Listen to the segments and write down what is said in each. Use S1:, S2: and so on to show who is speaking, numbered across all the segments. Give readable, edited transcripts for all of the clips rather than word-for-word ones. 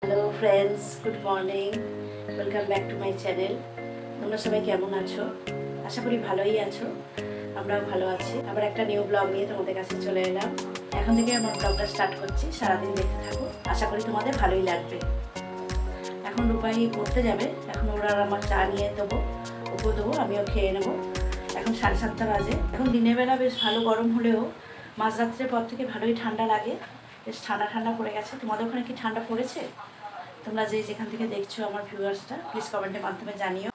S1: Hello friends, good morning. Welcome back to my channel. তোমরা সবাই কেমন আছো? আশা করি ভালোই আছো। আমরাও ভালো আছি। আবার একটা নিউ ব্লগ নিয়ে তোমাদের কাছে চলে এলাম। এখন থেকে আমার ব্লগটা স্টার্ট করছি, সারাদিন দেখতে থাকো। আশা করি তোমাদের ভালোই লাগবে। এখন রূপাই পড়তে যাবে। এখন ওরা আমার চা নিয়ে দেবো, ওকেও দেবো, আমিও খেয়ে নেবো। এখন 7:30 বাজে। এখন দিনের বেলা বেশ ভালো গরম হলেও মাঝরাত্রের পর থেকে ভালোই ঠান্ডা লাগে। বেশ ঠান্ডা ঠান্ডা পড়ে গেছে। তোমাদের ওখানে কি ঠান্ডা পড়েছে? তোমরা যেখান থেকে দেখছো আমার ভিউয়ার্সটা, প্লিজ কমেন্টের মাধ্যমে জানিও।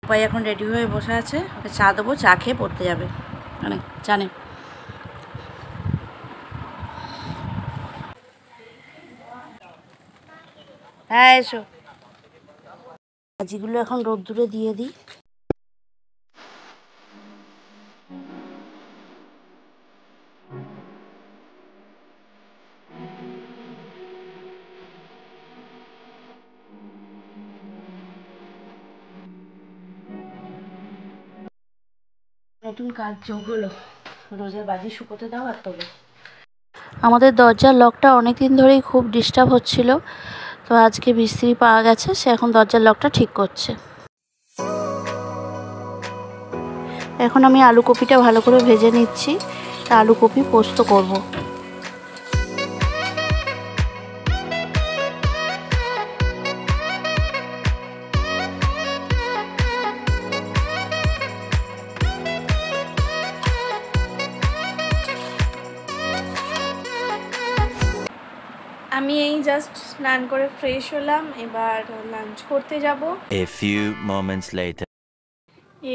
S1: উপায় এখন রেডি হয়ে বসে আছে, ওকে চা দেবো, চা খেয়ে পড়তে যাবে। মানে জানে হ্যাঁ, এসো। ভাজিগুলো এখন রোদ্দুরে দিয়ে দিই। নতুন কাজ যোগ হলো, রোজের বাজি শুকোতে দাও আর তোলো। আমাদের দরজার লকটা অনেক দিন ধরেই খুব ডিস্টার্ব হচ্ছিল, তো আজকে মিস্ত্রি পাওয়া গেছে, সে এখন দরজার লকটা ঠিক করছে। এখন আমি আলু কপিটা ভালো করে ভেজে নিচ্ছি, আলু কপি পোস্ত করব।
S2: আমি এই জাস্ট স্নান করে ফ্রেশ হলাম, এবার লাঞ্চ করতে যাব।
S3: A few moments later.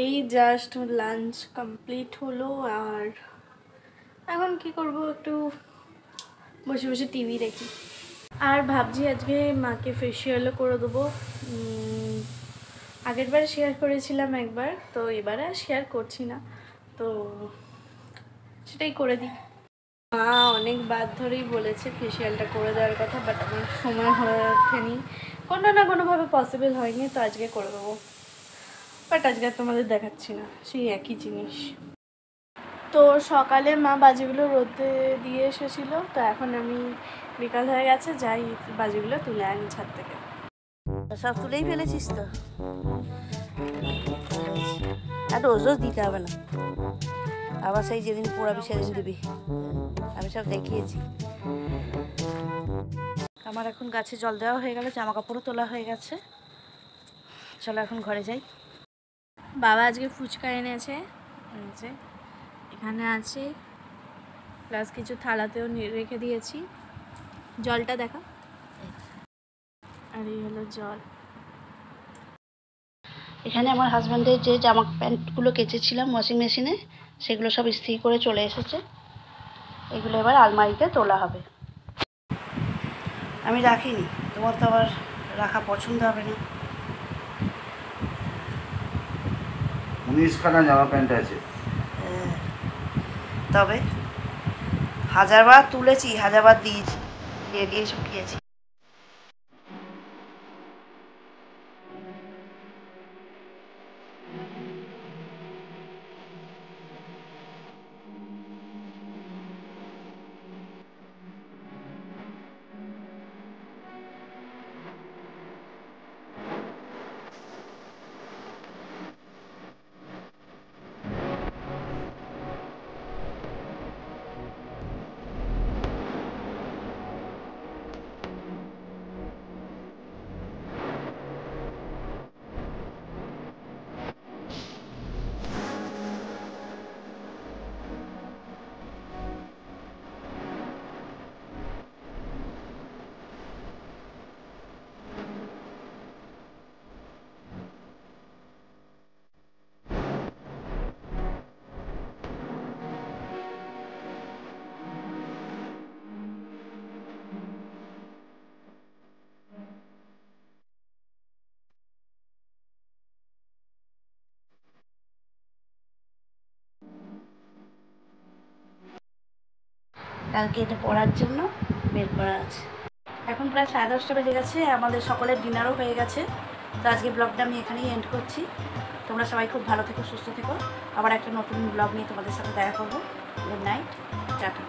S2: এই জাস্ট লাঞ্চ কমপ্লিট হলো, আর এখন কি করব, একটু বসে বসে টিভি দেখি। আর ভাবছি আজকে মাকে ফেসিয়ালও করে দেবো। আগের বার শেয়ার করেছিলাম একবার, তো এবারে আর শেয়ার করছি না, তো সেটাই করে দিই। মা অনেক বার ধরেই বলেছে ফেসিয়ালটা করে দেওয়ার কথা, বাট আমার সময় হয়ে ওঠেনি, কোনো না কোনোভাবে পসিবল হয়নি, তো আজকে করে দেবো। বাট আজকে তোমাদের দেখাচ্ছি না, সেই একই জিনিস। তো সকালে মা বাজিগুলো রোদে দিয়ে এসেছিলো, তো এখন আমি বিকাল হয়ে গেছে, যাই বাজিগুলো তুলে আনি ছাদ থেকে।
S1: সব তুলেই ফেলেছিস তো? আর রোজ রোজ দিতে হবে না, আবার সেই যেদিন পোড়াবি সেদিন দিবি। আমি সব দেখিয়েছি। আমার এখন গাছে জল দেওয়া হয়ে গেল, জামা কাপড়ও তোলা হয়ে গেছে। চলো এখন ঘরে যাই।
S2: বাবা আজকে ফুচকা এনেছে, এখানে আছে, প্লাস কিছু থালাতেও রেখে দিয়েছি। জলটা দেখা, আর এই হলো জল।
S1: এখানে আমার হাজব্যান্ডের যে জামা প্যান্টগুলো কেচেছিলাম ওয়াশিং মেশিনে, সেগুলো সব ইস্ত্রি করে চলে এসেছে। এগুলো এবার আলমারিতে তোলা হবে। আমি রাখিনি, তোমার তো আবার রাখা পছন্দ হবে না।
S4: 19খানা জামা প্যান্ট আছে।
S1: তবে 1000বার তুলেছি, 1000বার দিয়েছি, দিয়ে দিয়ে শুকিয়েছি। কালকে এটা পড়ার জন্য বের করা আছে। এখন প্রায় 10:30 বেজে গেছে, আমাদের সকলের ডিনারও হয়ে গেছে। তো আজকে ব্লগটা আমি এখানেই এন্ড করছি। তোমরা সবাই খুব ভালো থেকো, সুস্থ থেকো। আবার একটা নতুন ব্লগ নিয়ে তোমাদের সাথে দেখা করবো। Good night, tata.